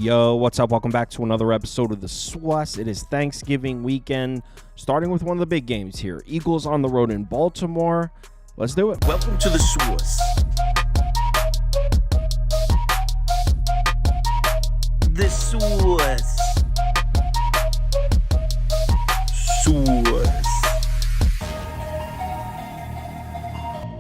Yo, what's up? Welcome back to another episode of the SWUS. It is Thanksgiving weekend, starting with one of the big games here. Eagles on the road in Baltimore. Let's do it. Welcome to the SWUS. The SWUS. SWUS.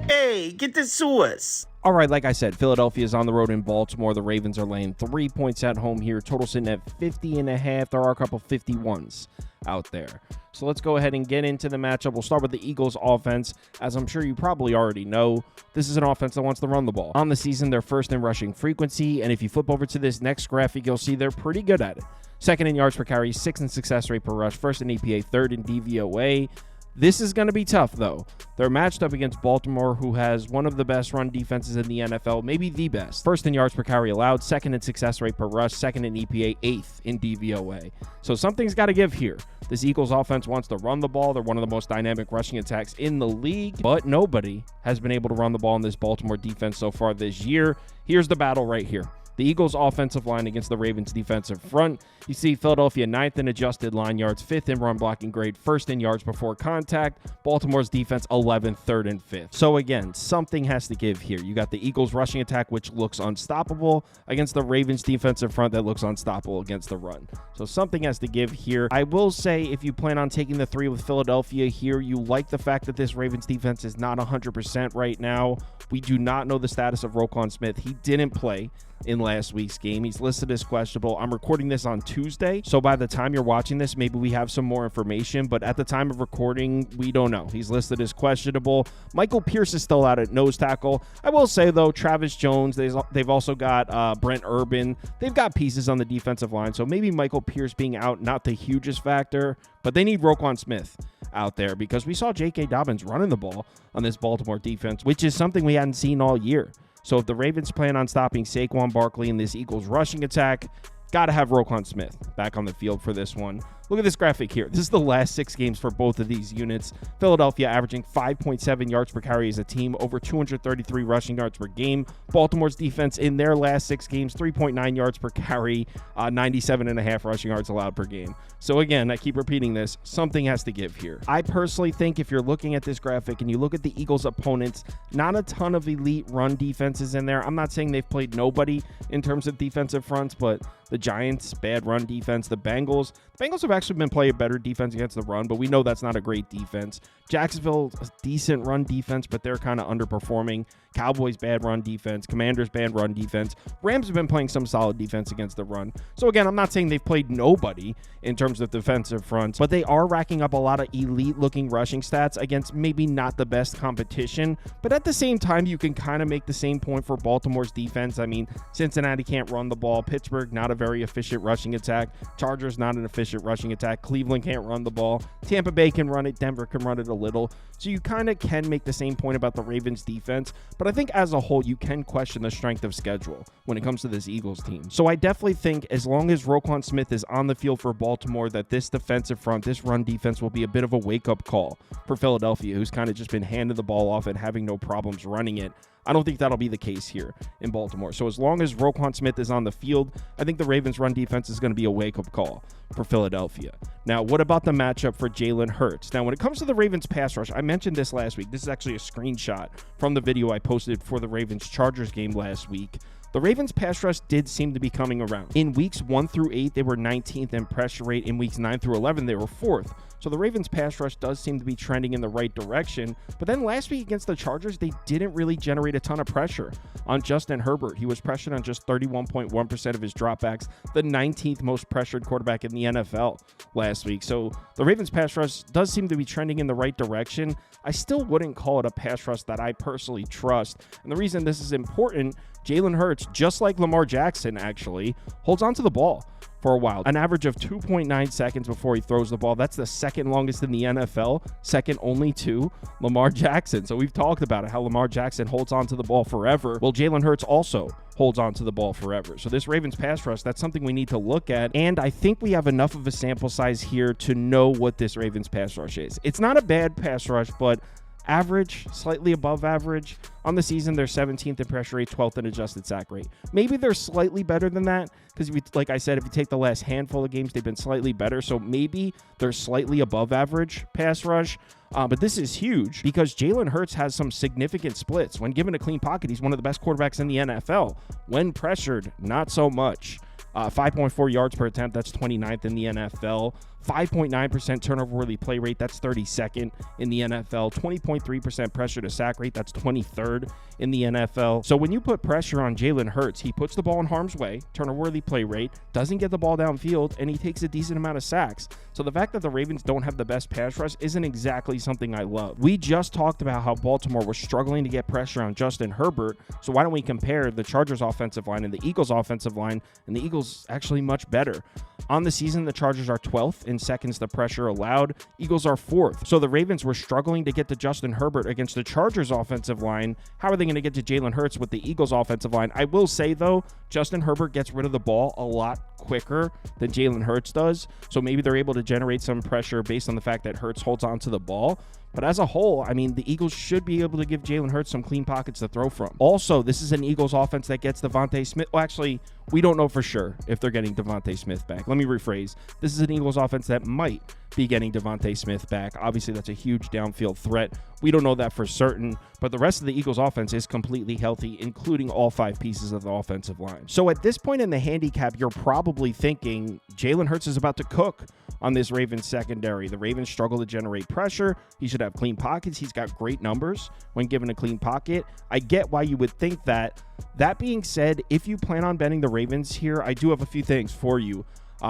Hey, get the SWUS. All right, like I said, Philadelphia is on the road in Baltimore. The Ravens are laying 3 points at home here. Total sitting at 50.5. There are a couple 51s out there. So let's go ahead and get into the matchup. We'll start with the Eagles offense. As I'm sure you probably already know, this is an offense that wants to run the ball. On the season, they're first in rushing frequency, and if you flip over to this next graphic, you'll see they're pretty good at it. Second in yards per carry, sixth in success rate per rush, first in EPA, third in DVOA. This is going to be tough, though. They're matched up against Baltimore, who has one of the best run defenses in the NFL, maybe the best. First in yards per carry allowed, second in success rate per rush, second in EPA, eighth in DVOA. So something's got to give here. This Eagles offense wants to run the ball. They're one of the most dynamic rushing attacks in the league, but nobody has been able to run the ball in this Baltimore defense so far this year. Here's the battle right here. The Eagles' offensive line against the Ravens' defensive front. You see Philadelphia 9th in adjusted line yards, 5th in run blocking grade, 1st in yards before contact. Baltimore's defense 11th, 3rd, and 5th. So again, something has to give here. You got the Eagles' rushing attack, which looks unstoppable, against the Ravens' defensive front that looks unstoppable against the run. So something has to give here. I will say, if you plan on taking the 3 with Philadelphia here, you like the fact that this Ravens defense is not 100% right now. We do not know the status of Roquan Smith. He didn't play in last week's game. He's listed as questionable. I'm recording this on Tuesday, so by the time you're watching this, maybe we have some more information, but at the time of recording, we don't know. He's listed as questionable. Michael Pierce is still out at nose tackle. I will say, though, Travis Jones, they've also got Brent Urban. They've got pieces on the defensive line, so maybe Michael Pierce being out, not the hugest factor, but they need Roquan Smith out there because we saw J.K. Dobbins running the ball on this Baltimore defense, which is something we hadn't seen all year. So if the Ravens plan on stopping Saquon Barkley in this Eagles rushing attack, got to have Roquan Smith back on the field for this one. Look at this graphic here. This is the last 6 games for both of these units. Philadelphia averaging 5.7 yards per carry as a team, over 233 rushing yards per game. Baltimore's defense in their last 6 games, 3.9 yards per carry, 97.5 rushing yards allowed per game. So again, I keep repeating this, something has to give here. I personally think if you're looking at this graphic and you look at the Eagles' opponents, not a ton of elite run defenses in there. I'm not saying they've played nobody in terms of defensive fronts, but the Giants, bad run defense. The Bengals have actually been playing better defense against the run, but we know that's not a great defense. Jacksonville, a decent run defense, but they're kind of underperforming. Cowboys, bad run defense. Commanders, bad run defense. Rams have been playing some solid defense against the run. So again, I'm not saying they've played nobody in terms of defensive fronts, but they are racking up a lot of elite-looking rushing stats against maybe not the best competition. But at the same time, you can kind of make the same point for Baltimore's defense. I mean, Cincinnati can't run the ball. Pittsburgh, not a very efficient rushing attack. Chargers, not an efficient rushing attack. Cleveland can't run the ball. Tampa Bay can run it. Denver can run it a little. So you kind of can make the same point about the Ravens defense, but I think as a whole, you can question the strength of schedule when it comes to this Eagles team. So I definitely think as long as Roquan Smith is on the field for Baltimore, that this defensive front, this run defense will be a bit of a wake-up call for Philadelphia, who's kind of just been handing the ball off and having no problems running it. I don't think that'll be the case here in Baltimore. So as long as Roquan Smith is on the field, I think the Ravens' run defense is going to be a wake-up call for Philadelphia. Now, what about the matchup for Jalen Hurts? Now, when it comes to the Ravens' pass rush, I mentioned this last week. This is actually a screenshot from the video I posted for the Ravens-Chargers game last week. The Ravens' pass rush did seem to be coming around. In weeks 1 through 8, they were 19th in pressure rate. In weeks 9 through 11, they were 4th. So the Ravens' pass rush does seem to be trending in the right direction. But then last week against the Chargers, they didn't really generate a ton of pressure on Justin Herbert. He was pressured on just 31.1% of his dropbacks, the 19th most pressured quarterback in the NFL last week. So the Ravens' pass rush does seem to be trending in the right direction. I still wouldn't call it a pass rush that I personally trust. And the reason this is important, Jalen Hurts, just like Lamar Jackson actually, holds onto the ball for a while. An average of 2.9 seconds before he throws the ball. That's the second longest in the NFL, second only to Lamar Jackson. So we've talked about it, how Lamar Jackson holds onto the ball forever. Well, Jalen Hurts also holds onto the ball forever. So this Ravens pass rush, that's something we need to look at. And I think we have enough of a sample size here to know what this Ravens pass rush is. It's not a bad pass rush, but Average, slightly above average. On the season, they're 17th in pressure rate, 12th in adjusted sack rate. Maybe they're slightly better than that because, like I said, if you take the last handful of games, they've been slightly better. So maybe they're slightly above average pass rush. But this is huge because Jalen Hurts has some significant splits. When given a clean pocket, he's one of the best quarterbacks in the NFL. When pressured, not so much. 5.4 yards per attempt, that's 29th in the NFL. 5.9% turnover-worthy play rate, that's 32nd in the NFL. 20.3% pressure to sack rate, that's 23rd in the NFL. So when you put pressure on Jalen Hurts, he puts the ball in harm's way, turnover-worthy play rate, doesn't get the ball downfield, and he takes a decent amount of sacks. So the fact that the Ravens don't have the best pass rush isn't exactly something I love. We just talked about how Baltimore was struggling to get pressure on Justin Herbert, so why don't we compare the Chargers offensive line and the Eagles offensive line, and the Eagles actually much better. On the season, the Chargers are 12th in seconds to pressure allowed. Eagles are 4th. So the Ravens were struggling to get to Justin Herbert against the Chargers offensive line. How are they going to get to Jalen Hurts with the Eagles offensive line? I will say, though, Justin Herbert gets rid of the ball a lot quicker than Jalen Hurts does. So maybe they're able to generate some pressure based on the fact that Hurts holds on to the ball. But as a whole, I mean, the Eagles should be able to give Jalen Hurts some clean pockets to throw from. Also, this is an Eagles offense that gets Devontae Smith. Well, actually, we don't know for sure if they're getting Devontae Smith back. Let me rephrase. This is an Eagles offense that might be getting Devontae Smith back. Obviously, that's a huge downfield threat. We don't know that for certain, but the rest of the Eagles offense is completely healthy, including all 5 pieces of the offensive line. So at this point in the handicap, you're probably thinking Jalen Hurts is about to cook on this Ravens secondary. The Ravens struggle to generate pressure. He should have clean pockets. He's got great numbers when given a clean pocket. I get why you would think that. That being said, if you plan on betting the Ravens here, I do have a few things for you.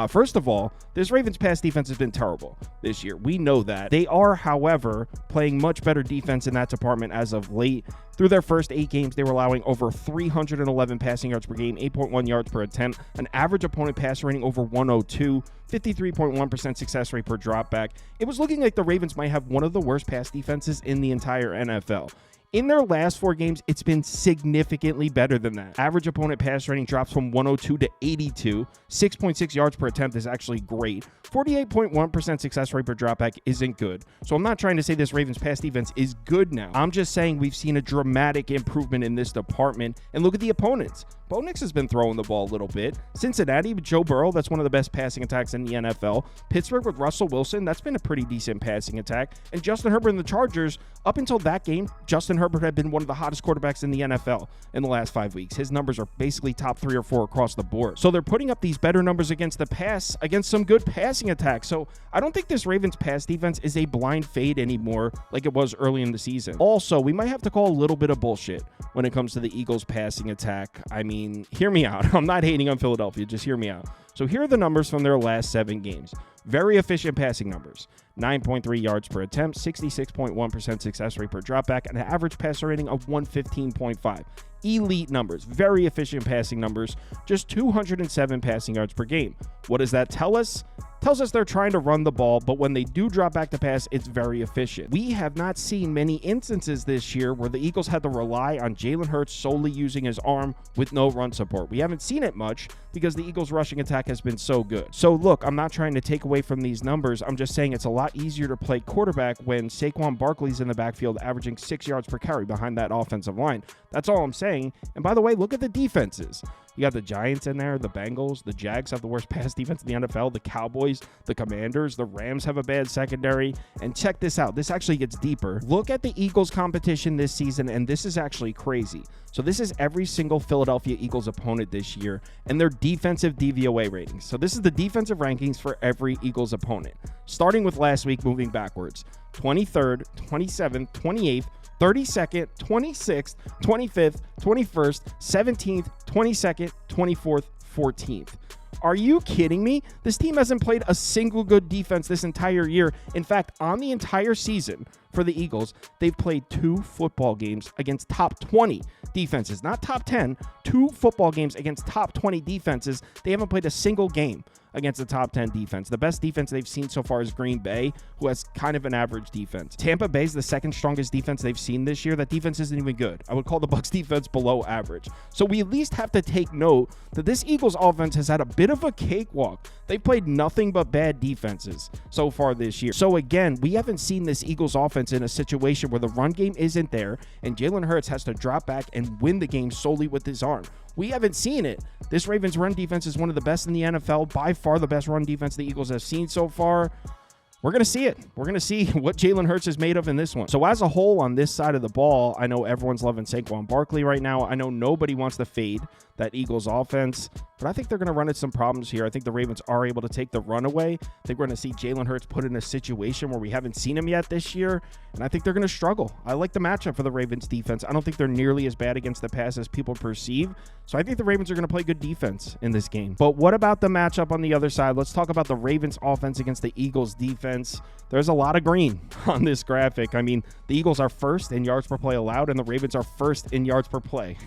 First of all, this Ravens pass defense has been terrible this year. We know that. They are, however, playing much better defense in that department as of late. Through their first 8 games, they were allowing over 311 passing yards per game, 8.1 yards per attempt, an average opponent pass rating over 102, 53.1% success rate per dropback. It was looking like the Ravens might have one of the worst pass defenses in the entire NFL. In their last 4 games, it's been significantly better than that. Average opponent pass rating drops from 102 to 82. 6.6 yards per attempt is actually great. 48.1% success rate per dropback isn't good. So I'm not trying to say this Ravens pass defense is good now. I'm just saying we've seen a dramatic improvement in this department. And look at the opponents. Bo Nix has been throwing the ball a little bit. Cincinnati with Joe Burrow, that's one of the best passing attacks in the NFL. Pittsburgh with Russell Wilson, that's been a pretty decent passing attack. And Justin Herbert and the Chargers, up until that game, Justin Herbert had been one of the hottest quarterbacks in the NFL in the last 5 weeks. His numbers are basically top 3 or 4 across the board. So they're putting up these better numbers against the pass, against some good passing attacks. So I don't think this Ravens pass defense is a blind fade anymore like it was early in the season. Also, we might have to call a little bit of bullshit when it comes to the Eagles passing attack. I mean, hear me out. I'm not hating on Philadelphia. Just hear me out. So here are the numbers from their last 7 games. Very efficient passing numbers. 9.3 yards per attempt, 66.1% success rate per dropback, and an average passer rating of 115.5. Elite numbers, very efficient passing numbers, just 207 passing yards per game. What does that tell us? Tells us they're trying to run the ball, but when they do drop back to pass, it's very efficient. We have not seen many instances this year where the Eagles had to rely on Jalen Hurts solely using his arm with no run support. We haven't seen it much because the Eagles' rushing attack has been so good. So look, I'm not trying to take away from these numbers. I'm just saying it's a lot easier to play quarterback when Saquon Barkley's in the backfield averaging 6 yards per carry behind that offensive line. That's all I'm saying. And by the way, look at the defenses. You got the Giants in there, the Bengals, the Jags have the worst pass defense in the NFL, the Cowboys, the Commanders, the Rams have a bad secondary. And check this out. This actually gets deeper. Look at the Eagles' competition this season, and this is actually crazy. So this is every single Philadelphia Eagles opponent this year and their defensive DVOA ratings. So this is the defensive rankings for every Eagles opponent. Starting with last week, moving backwards. 23rd, 27th, 28th, 32nd, 26th, 25th, 21st, 17th, 22nd, 24th, 14th. Are you kidding me? This team hasn't played a single good defense this entire year. In fact, on the entire season for the Eagles, they've played 2 football games against top 20 defenses, not top 10, 2 football games against top 20 defenses. They haven't played a single game against the top 10 defense. The best defense they've seen so far is Green Bay, who has kind of an average defense. Tampa Bay is the second strongest defense they've seen this year. That defense isn't even good. I would call the Bucs defense below average. So we at least have to take note that this Eagles offense has had a bit of a cakewalk. They've played nothing but bad defenses so far this year. So again, we haven't seen this Eagles offense offense in a situation where the run game isn't there and Jalen Hurts has to drop back and win the game solely with his arm. We haven't seen it. This Ravens run defense is one of the best in the NFL, by far the best run defense the Eagles have seen so far. We're going to see it. We're going to see what Jalen Hurts is made of in this one. So as a whole on this side of the ball, I know everyone's loving Saquon Barkley right now. I know nobody wants to fade that Eagles offense, but I think they're going to run into some problems here. I think the Ravens are able to take the run away. I think we're going to see Jalen Hurts put in a situation where we haven't seen him yet this year, and I think they're going to struggle. I like the matchup for the Ravens defense. I don't think they're nearly as bad against the pass as people perceive, so I think the Ravens are going to play good defense in this game. But what about the matchup on the other side? Let's talk about the Ravens offense against the Eagles defense. There's a lot of green on this graphic. I mean, the Eagles are first in yards per play allowed, and the Ravens are first in yards per play.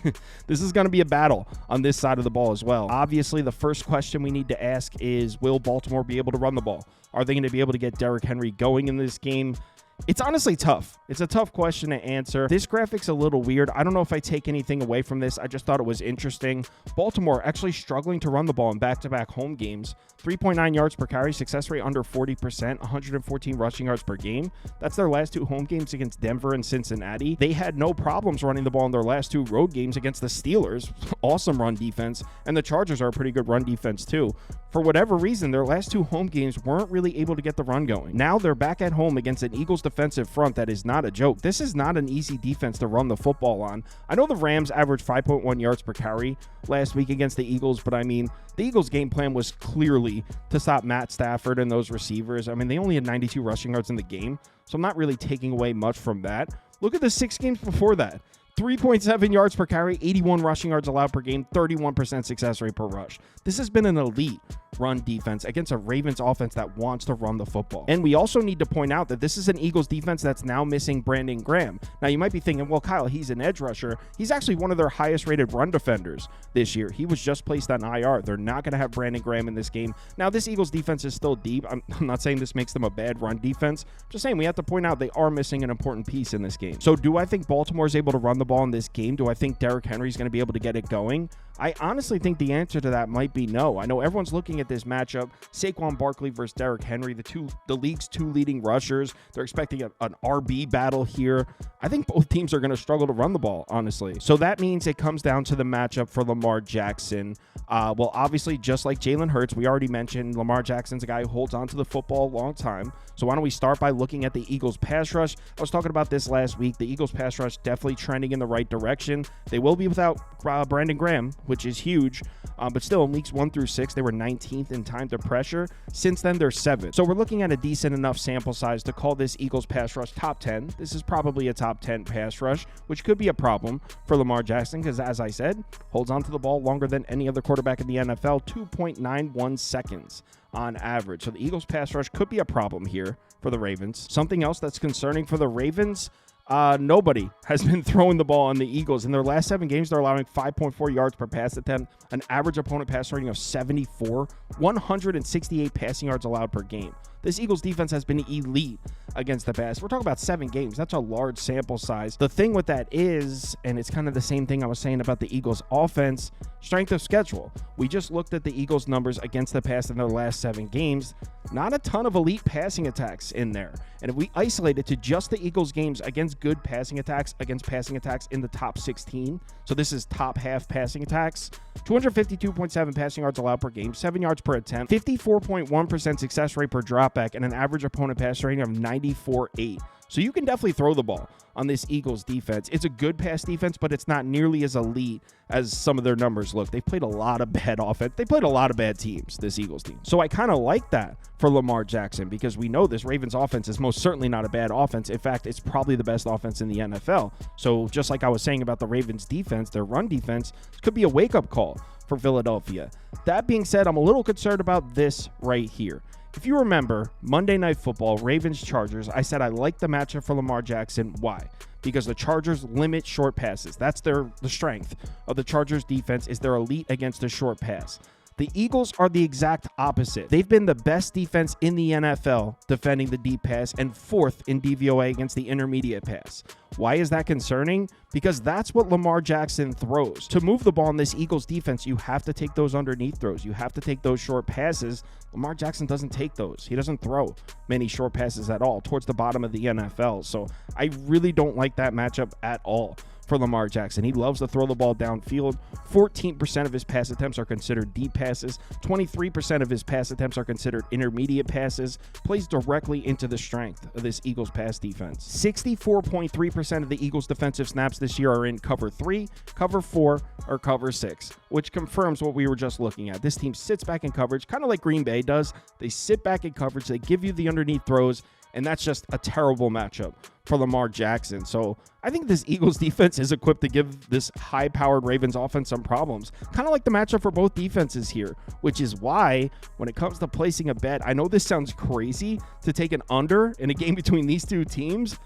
This is going to be a battle on this side of the ball as well. Obviously, the first question we need to ask is, will Baltimore be able to run the ball? Are they going to be able to get Derrick Henry going in this game? It's honestly tough. It's a tough question to answer. This graphic's a little weird. I don't know if I take anything away from this. I just thought it was interesting. Baltimore actually struggling to run the ball in back-to-back home games. 3.9 yards per carry, success rate under 40%, 114 rushing yards per game. That's their last two home games against Denver and Cincinnati. They had no problems running the ball in their last two road games against the Steelers. Awesome run defense. And the Chargers are a pretty good run defense too. For whatever reason, their last two home games weren't really able to get the run going. Now they're back at home against an Eagles defensive front that is not a joke. This is not an easy defense to run the football on. I know the Rams averaged 5.1 yards per carry last week against the Eagles, but I mean, the Eagles' game plan was clearly to stop Matt Stafford and those receivers. I mean, they only had 92 rushing yards in the game, so I'm not really taking away much from that. Look at the 6 games before that. 3.7 yards per carry, 81 rushing yards allowed per game, 31% success rate per rush. This has been an elite run defense against a Ravens offense that wants to run the football. And we also need to point out that this is an Eagles defense that's now missing Brandon Graham. Now, you might be thinking, well, Kyle, he's an edge rusher. He's actually one of their highest rated run defenders this year. He was just placed on IR. They're not going to have Brandon Graham in this game. Now, this Eagles defense is still deep. I'm not saying this makes them a bad run defense. I'm just saying we have to point out they are missing an important piece in this game. So do I think Baltimore is able to run the ball in this game? Do I think Derrick Henry is going to be able to get it going? I honestly think the answer to that might be no. I know everyone's looking at this matchup, Saquon Barkley versus Derrick Henry, the league's two leading rushers. They're expecting an RB battle here. I think both teams are going to struggle to run the ball, honestly. So that means it comes down to the matchup for Lamar Jackson. Well, obviously, just like Jalen Hurts, we already mentioned Lamar Jackson's a guy who holds on to the football a long time. So why don't we start by looking at the Eagles pass rush? I was talking about this last week. The Eagles pass rush definitely trending in the right direction. They will be without Brandon Graham, which is huge. But still, in weeks 1 through 6, they were 19th in time to pressure. Since then, they're 7th. So we're looking at a decent enough sample size to call this Eagles pass rush top 10. This is probably a top 10 pass rush, which could be a problem for Lamar Jackson because, as I said, holds on to the ball longer than any other quarterback in the NFL, 2.91 seconds on average. So the Eagles pass rush could be a problem here for the Ravens. Something else that's concerning for the Ravens, nobody has been throwing the ball on the Eagles. In their last 7 games, they're allowing 5.4 yards per pass attempt, an average opponent pass rating of 74, 168 passing yards allowed per game. This Eagles defense has been elite against the pass. We're talking about 7 games. That's a large sample size. The thing with that is, and it's kind of the same thing I was saying about the Eagles offense, strength of schedule. We just looked at the Eagles numbers against the pass in their last 7 games. Not a ton of elite passing attacks in there. And if we isolate it to just the Eagles games against good passing attacks, against passing attacks in the top 16, so this is top half passing attacks, 252.7 passing yards allowed per game, 7 yards per attempt, 54.1% success rate per dropback, and an average opponent pass rating of 94.8. So you can definitely throw the ball on this Eagles defense. It's a good pass defense, but it's not nearly as elite as some of their numbers look. They played a lot of bad offense. They played a lot of bad teams, this Eagles team. So I kind of like that for Lamar Jackson because we know this Ravens offense is most certainly not a bad offense. In fact, it's probably the best offense in the NFL. So just like I was saying about the Ravens defense, their run defense could be a wake-up call for Philadelphia. That being said, I'm a little concerned about this right here. If you remember, Monday Night Football, Ravens-Chargers, I said I like the matchup for Lamar Jackson. Why? Because the Chargers limit short passes. That's the strength of the Chargers defense is they're elite against the short pass. The Eagles are the exact opposite. They've been the best defense in the NFL defending the deep pass and 4th in DVOA against the intermediate pass. Why is that concerning? Because that's what Lamar Jackson throws. To move the ball in this Eagles defense, you have to take those underneath throws. You have to take those short passes. Lamar Jackson doesn't take those. He doesn't throw many short passes at all towards the bottom of the NFL. So I really don't like that matchup at all for Lamar Jackson. He loves to throw the ball downfield. 14% of his pass attempts are considered deep passes. 23% of his pass attempts are considered intermediate passes. Plays directly into the strength of this Eagles pass defense. 64.3% of the Eagles defensive snaps this year are in cover 3, cover 4, or cover 6, which confirms what we were just looking at. This team sits back in coverage, kind of like Green Bay does. They sit back in coverage. They give you the underneath throws, and that's just a terrible matchup for Lamar Jackson. So I think this Eagles defense is equipped to give this high-powered Ravens offense some problems. Kind of like the matchup for both defenses here, which is why when it comes to placing a bet, I know this sounds crazy to take an under in a game between these two teams.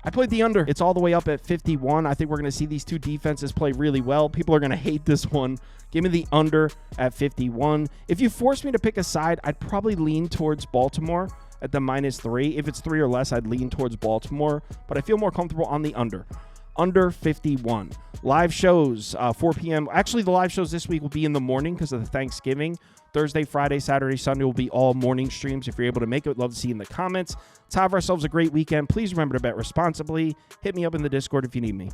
I played the under. It's all the way up at 51. I think we're going to see these two defenses play really well. People are going to hate this one. Give me the under at 51. If you force me to pick a side, I'd probably lean towards Baltimore at the -3. If it's 3 or less, I'd lean towards Baltimore, but I feel more comfortable on the under. Under 51. Live shows, 4 p.m. Actually, the live shows this week will be in the morning because of the Thanksgiving. Thursday, Friday, Saturday, Sunday will be all morning streams. If you're able to make it, love to see you in the comments. Let's have ourselves a great weekend. Please remember to bet responsibly. Hit me up in the Discord if you need me.